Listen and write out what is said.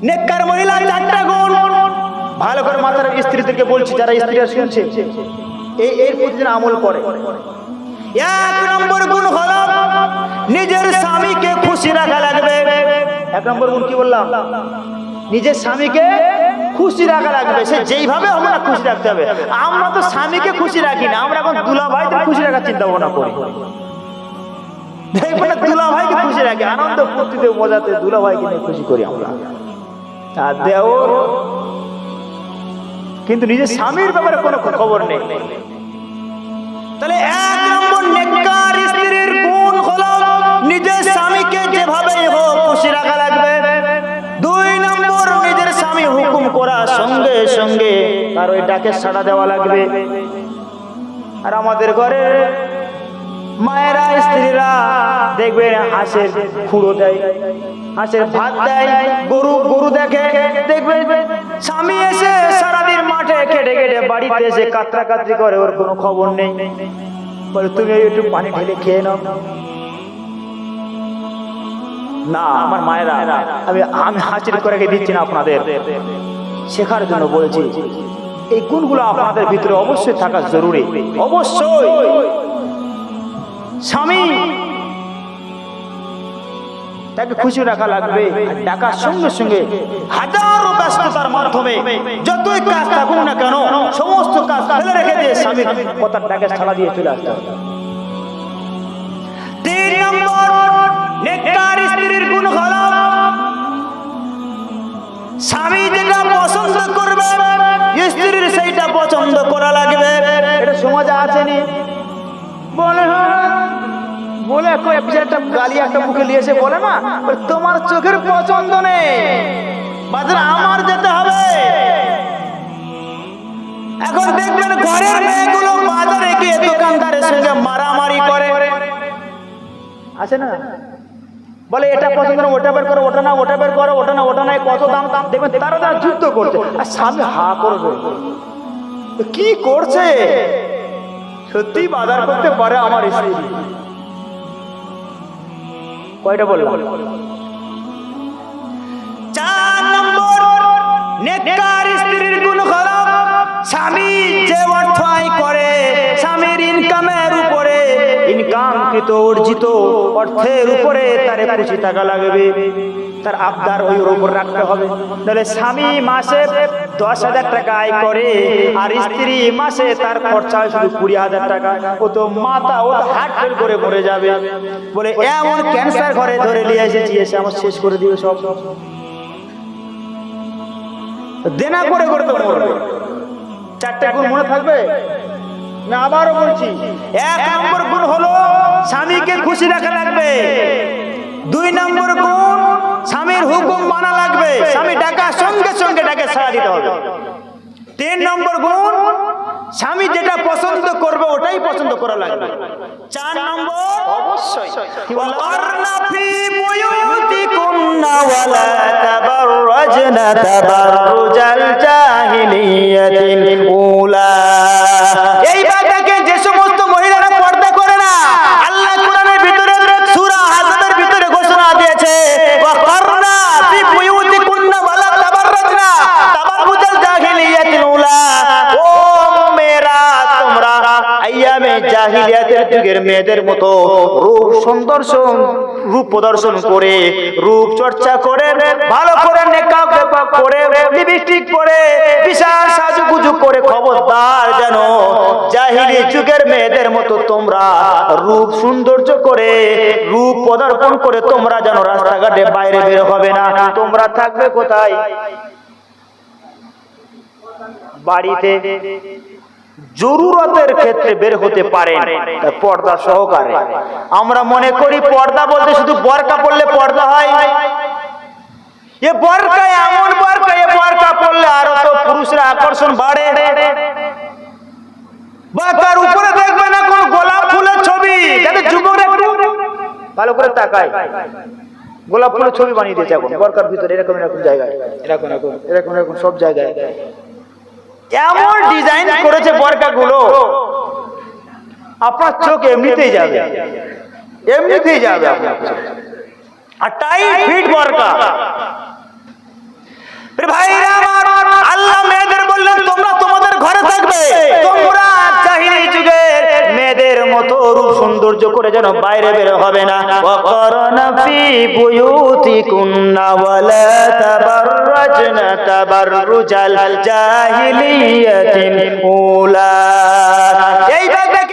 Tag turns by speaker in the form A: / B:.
A: নেককার মহিলা চারটা গুণ। ভালো করে মাথার স্ত্রীদেরকে বলছি, যারা স্ত্রীরা শুনছে, এর প্রতিদিন আমল করে। এক নম্বর গুণ হলো নিজের স্বামীকে খুশি রাখা লাগবে। এক নম্বর গুণ কি বললাম? নিজের স্বামীকে খুশি রাখা লাগবে। সে যেইভাবে হবে না, খুশি রাখতে হবে। আমরা তো স্বামীকে খুশি রাখি না, আমরা এখন দুলা ভাইদের খুশি রাখার চিন্তা ভাবনা করি। দেখবেন দুলা ভাইকে খুশি রাখি, আনন্দ ফুর্তিতে মজাতে দুলা ভাইকে নিয়ে খুশি করি আমরা। আর দেওর কিন্তু নিজের স্বামীর ব্যাপারে কোনো খবর নেই। তাহলে এক নম্বর নেককার স্ত্রীর গুণ হলো নিজের স্বামীকে যেভাবেই হোক খুশি রাখা লাগবে। দুই নম্বর, নিজের স্বামী হুকুম করার সঙ্গে সঙ্গে তার ওই ডাকে সাড়া দেওয়া লাগবে। আর আমাদের ঘরে মায়েরা স্ত্রীরা দেখবেন হাঁসের খুঁড়ো দেয়, হাঁসের ভাত দেয়, গরু দেখে, দেখবেন স্বামী এসে সারাদিন মাঠে কেটে কেটে বাড়িতে এসে কাতরা কাতরি করে, ওর কোনো খবর নেই। বলে তুমি একটু পানি ঢেলে খেয়ে নাও না। আমার মায়েরা, আমি হাঁচির করে দিচ্ছি না, আপনাদের শেখার জন্য বলেছি। এই গুণগুলো আপনাদের ভিতরে অবশ্যই থাকা জরুরি। অবশ্যই স্বামী তাকে খুশি রাখা লাগবে। ডাকার সঙ্গে সঙ্গে হাজারো ব্যস্ততার মাধ্যমে যতই কাজ থাকুক না কেন, সমস্ত কাজ ফেলে রেখে দিয়ে স্বামীর কথার ডাকে সাড়া দিয়ে চলে আসতে হবে। তিন নম্বর নেককার স্ত্রীর গুণ হলো স্বামী যেটা পছন্দ করবে স্ত্রীর সেইটা পছন্দ করা লাগবে। এটা সমাজে আসেনি বলে বলে একটা গালি একটা মুখে নিয়ে এসে বলে না, তোমার চোখের পছন্দ নেই, বাজার আমার যেতে হবে। এখন দেখবেন ঘরের মেয়েগুলো বাজারে গিয়ে দোকানদারের সঙ্গে মারামারি করে, আছে না? বলে এটা পছন্দ না, ওটা বের করো, ওটা না ওটা বের করো, ওটা না ওটা নাই, কত দাম। দেখবেন তারা যুদ্ধ করছে, আর স্বামী হা করবে, কি করছে? সত্যি বাজার করতে পারে আমার স্ত্রী। কয়টা বললাম? 4 নম্বর নেককার স্ত্রীর গুণ হলো স্বামী যে অর্থ আয় করে, স্বামীর ইনকামের উপরে, ইনকামকৃত অর্জিত অর্থের উপরে তার খুশি থাকা লাগবে। তার আবদার ওই উপর রাখতে হবে। তাহলে স্বামী মাসে 10,000 টাকা আয় করে, আর স্ত্রী মাসে তার খরচা হয় শুধু 20,000 টাকা, ও তো মাথা ও তো হার্ট ফেল করে মরে যাবে। বলে এমন ক্যান্সার ঘরে ধরে নিয়ে এসেছি, এসে আমার শেষ করে দিবে সব। দেনা করে করে তো মরবে। 4টে গুণ মনে থাকবে না? আবারও বলছি, 1 নম্বর গুণ হলো স্বামীকে খুশি রাখা লাগবে। 2 নম্বর গুণ স্বামীর হুকুম মানা লাগবে, স্বামী ডাকার সঙ্গে সঙ্গে ডাকে সাড়া দিতে হবে। 3 নম্বর গুণ স্বামী যেটা পছন্দ করবে ওটাই পছন্দ করা লাগবে। 4 নম্বর অবশ্যই ওয়াকারনা ফি বুয়ুতিকুন্না ওয়ালা তাবাররাজনা তাবাররুজাল জাহিলিয়াতিল উলা। এই বাতাকে যে সমস্ত মহিলারা পর্দা করে না, আল্লাহ কোরআনের ভিতরে সূরা হাজবের ভিতরে ঘোষণা দিয়েছে ওয়াকারনা ফি বুয়ুতিকুন্না ওয়ালা তাবাররাজনা তাবাররুজাল জাহিলিয়াতিল উলা। ও মেয়েরা, তোমরা আইয়ামে জাহিলিয়াতের যুগের মেয়েদের মতো রূপ প্রদর্শন করে, রূপ চর্চা করে, ভালো করে মেকআপ করে, লিপস্টিক পরে, বিশাল সাজুগুজু করে, খবরদার যেন জাহিলি যুগের মেয়েদের মতো তোমরা রূপ সৌন্দর্য করে, রূপ পদার্পণ করে তোমরা যেন রাস্তাঘাটে বাইরে বের হবে না। তোমরা থাকবে কোথায়? বাড়িতে। জরুরতের ক্ষেত্রে বের হতে পারেন পর্দা সহকারে। আমরা মনে করি পর্দা বলতে শুধু বোরকা পরলে পর্দা হয়। এ বোরকা এমন বোরকা, এ বোরকা পরলে আরো তো পুরুষরা আকর্ষণ বাড়ে। বোরকার উপরে দেখবেন এখন গোলাপ ফুলের ছবি, যাতে যুবকরা একটু ভালো করে তাকায়। গোলাপ ফুলের ছবি বানিয়ে দিয়েছে এখন বোরকার ভিতরে, এরকম এরকম জায়গায়, এরকম এরকম এরকম এরকম সব জায়গায় এমন ডিজাইন করেছে বোরকা গুলো, আপনার চোখ এমনিতেই যাবে, এমনিতেই যাবে আপনার চোখ। আর টাইট ফিট বোরকা, সহ্য করে যেন বাইরে বের হবে না। ওয়াকারনা ফি বুয়ুতিকুন্না ওয়ালা তাবাররাজনা তাবাররুজাল জাহিলিয়াতিল উলা।